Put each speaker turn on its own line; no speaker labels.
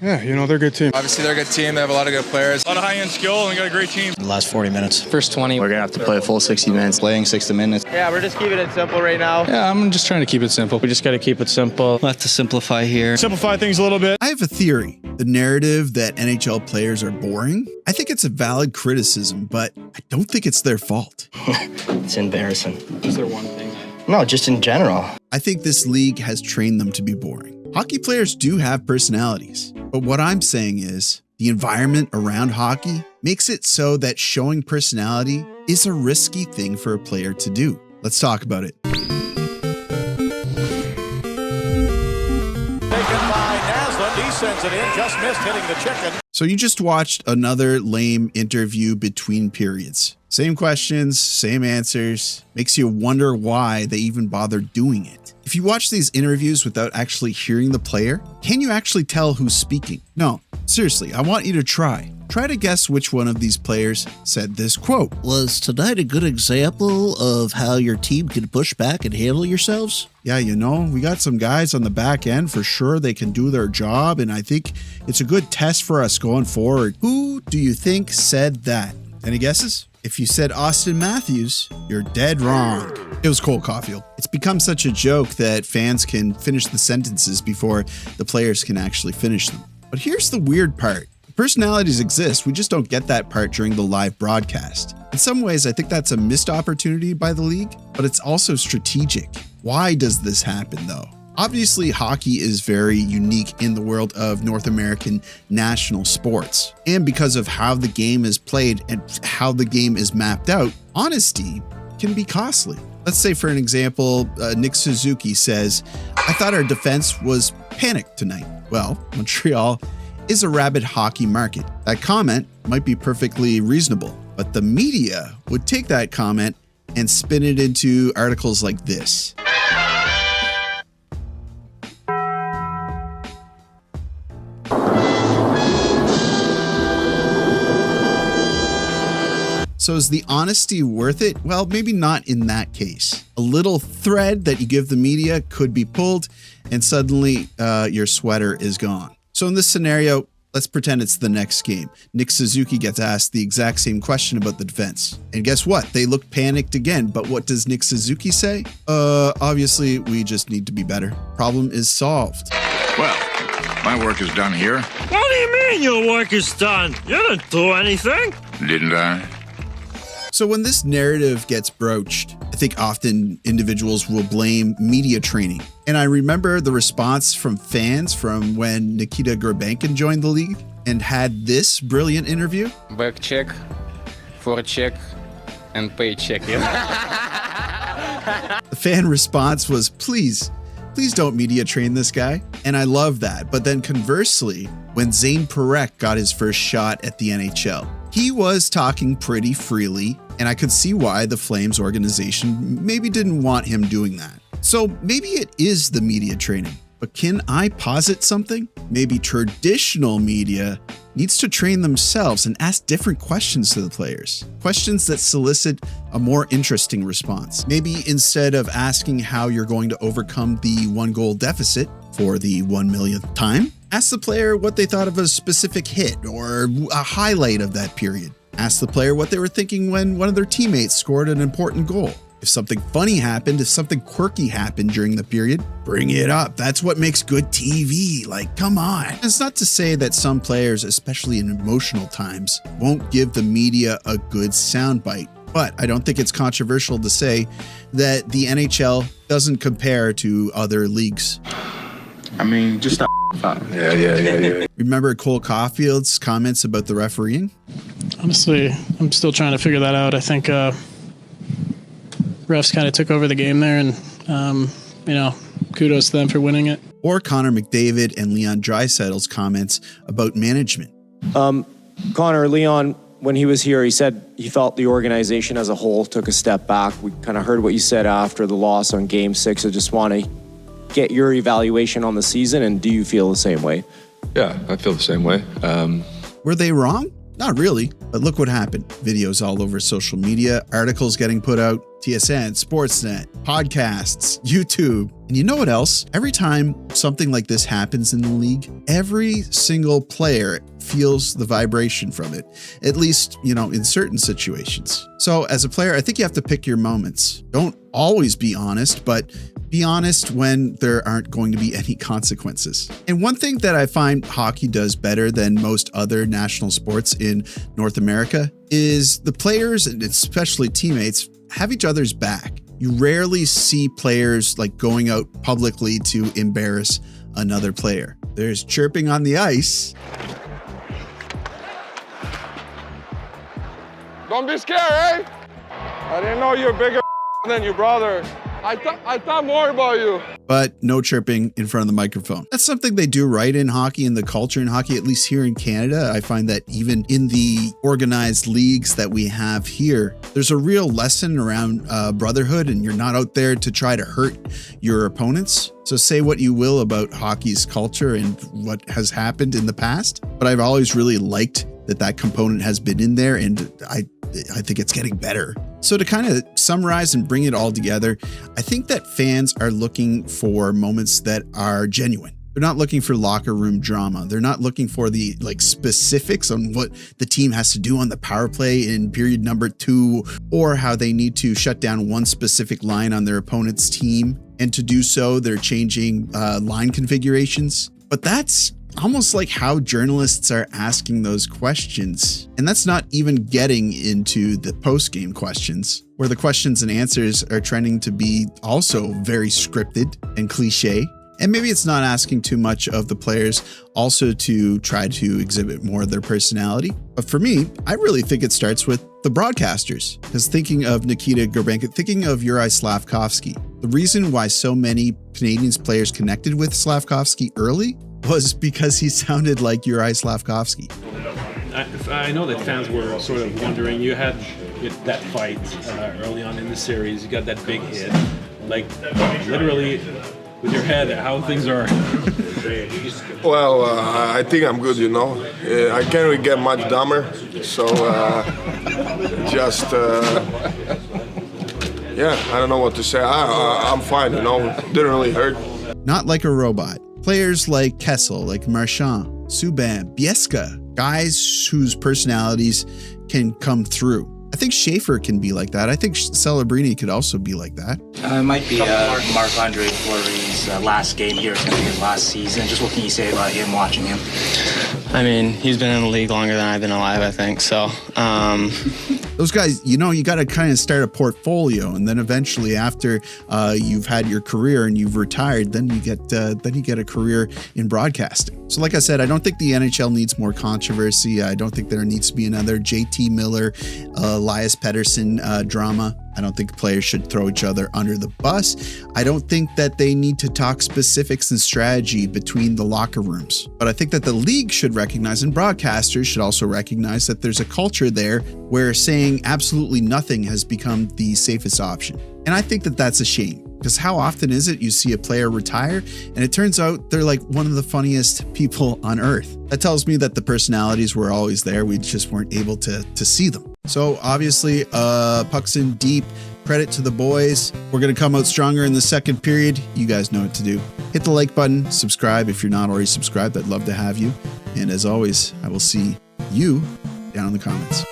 Yeah, they're a good team.
Obviously, they're a good team. They have a lot of good players.
A lot of high-end skill, and they got a great team.
The last 40 minutes.
First 20.
We're going to have to play a full 60 minutes, playing 60 minutes.
Yeah, we're just keeping it simple right now.
Yeah, I'm just trying to keep it simple.
We just got to keep it simple.
We'll have to simplify here.
Simplify things a little bit.
I have a theory. The narrative that NHL players are boring, I think it's a valid criticism, but I don't think it's their fault.
It's embarrassing.
Is there one thing?
No, just in general.
I think this league has trained them to be boring. Hockey players do have personalities, but what I'm saying is the environment around hockey makes it so that showing personality is a risky thing for a player to do. Let's talk about it.
He sends it in, just missed hitting the chicken.
So you just watched another lame interview between periods. Same questions, same answers. Makes you wonder why they even bother doing it. If you watch these interviews without actually hearing the player, can you actually tell who's speaking? No, seriously, I want you to try. Try to guess which one of these players said this quote.
Was tonight a good example of how your team can push back and handle yourselves?
Yeah, we got some guys on the back end for sure. They can do their job, and I think it's a good test for us going forward. Who do you think said that? Any guesses? If you said Austin Matthews, you're dead wrong. It was Cole Caulfield. It's become such a joke that fans can finish the sentences before the players can actually finish them. But here's the weird part. Personalities exist, we just don't get that part during the live broadcast. In some ways, I think that's a missed opportunity by the league, but it's also strategic. Why does this happen though? Obviously, hockey is very unique in the world of North American national sports. And because of how the game is played and how the game is mapped out, honesty can be costly. Let's say, for an example, Nick Suzuki says, "I thought our defense was panicked tonight." Well, Montreal is a rabid hockey market. That comment might be perfectly reasonable, but the media would take that comment and spin it into articles like this. So is the honesty worth it? Well, maybe not in that case. A little thread that you give the media could be pulled and suddenly your sweater is gone. So in this scenario, let's pretend it's the next game. Nick Suzuki gets asked the exact same question about the defense. And guess what? They look panicked again. But what does Nick Suzuki say? Obviously, we just need to be better. Problem is solved.
Well, my work is done here.
What do you mean your work is done? You didn't do anything.
Didn't I?
So when this narrative gets broached, I think often individuals will blame media training. And I remember the response from fans from when Nikita Gorbankin joined the league and had this brilliant interview.
Back check, forecheck, and paycheck.
The fan response was, please don't media train this guy. And I love that. But then conversely, when Zane Parekh got his first shot at the NHL, he was talking pretty freely, and I could see why the Flames organization maybe didn't want him doing that. So maybe it is the media training, but can I posit something? Maybe traditional media needs to train themselves and ask different questions to the players. Questions that solicit a more interesting response. Maybe instead of asking how you're going to overcome the 1-goal deficit for the 1 millionth time, ask the player what they thought of a specific hit or a highlight of that period. Ask the player what they were thinking when one of their teammates scored an important goal. If something funny happened, if something quirky happened during the period, bring it up. That's what makes good TV. Like, come on. It's not to say that some players, especially in emotional times, won't give the media a good soundbite. But I don't think it's controversial to say that the NHL doesn't compare to other leagues.
I mean, just stop.
Yeah.
Remember Cole Caulfield's comments about the refereeing?
Honestly, I'm still trying to figure that out. I think refs kind of took over the game there, and kudos to them for winning it.
Or Connor McDavid and Leon Draisaitl's comments about management.
Leon, when he was here, he said he felt the organization as a whole took a step back. We kind of heard what you said after the loss on Game 6. I just want to get your evaluation on the season, and do you feel the same way?
Yeah, I feel the same way.
Were they wrong? Not really, but look what happened. Videos all over social media, articles getting put out, TSN, Sportsnet, podcasts, YouTube. And you know what else? Every time something like this happens in the league, every single player feels the vibration from it, at least, in certain situations. So as a player, I think you have to pick your moments. Don't always be honest, but be honest when there aren't going to be any consequences. And one thing that I find hockey does better than most other national sports in North America is the players, and especially teammates, have each other's back. You rarely see players like going out publicly to embarrass another player. There's chirping on the ice.
Don't be scared, eh? I didn't know you're bigger than your brother. I thought more about you.
But no chirping in front of the microphone. That's something they do right in hockey, and the culture in hockey, at least here in Canada. I find that even in the organized leagues that we have here, there's a real lesson around brotherhood, and you're not out there to try to hurt your opponents. So say what you will about hockey's culture and what has happened in the past, but I've always really liked that component has been in there, and I think it's getting better. So to kind of summarize and bring it all together, I think that fans are looking for moments that are genuine. They're not looking for locker room drama. They're not looking for the specifics on what the team has to do on the power play in period number 2, or how they need to shut down one specific line on their opponent's team. And to do so, they're changing line configurations. But that's almost like how journalists are asking those questions. And that's not even getting into the post-game questions, where the questions and answers are trending to be also very scripted and cliche. And maybe it's not asking too much of the players also to try to exhibit more of their personality. But for me, I really think it starts with the broadcasters. Because thinking of Nikita Gorbenko, thinking of Juraj Slafkovsky, the reason why so many Canadiens players connected with Slafkovsky early was because he sounded like Juraj Slafkovsky.
I know that fans were sort of wondering, you had that fight early on in the series, you got that big hit, like literally with your head, how things are.
Well, I think I'm good, I can't really get much dumber, so I don't know what to say. I'm fine, didn't really hurt.
Not like a robot. Players like Kessel, like Marchand, Subban, Bieska, guys whose personalities can come through. I think Schaefer can be like that. I think Celebrini could also be like that.
It might be Marc-Andre Fleury's last game here. It's going to be his last season. Just what can you say about him, watching him?
I mean, he's been in the league longer than I've been alive, I think. So,
those guys, you got to kind of start a portfolio, and then eventually, after you've had your career and you've retired, then you get a career in broadcasting. So, like I said, I don't think the NHL needs more controversy. I don't think there needs to be another JT Miller, Elias Pettersson drama. I don't think players should throw each other under the bus. I don't think that they need to talk specifics and strategy between the locker rooms. But I think that the league should recognize, and broadcasters should also recognize, that there's a culture there where saying absolutely nothing has become the safest option. And I think that that's a shame, because how often is it you see a player retire and it turns out they're like one of the funniest people on earth? That tells me that the personalities were always there. We just weren't able to see them. So obviously, pucks in deep. Credit to the boys. We're going to come out stronger in the second period. You guys know what to do. Hit the like button, subscribe if you're not already subscribed. I'd love to have you. And as always, I will see you down in the comments.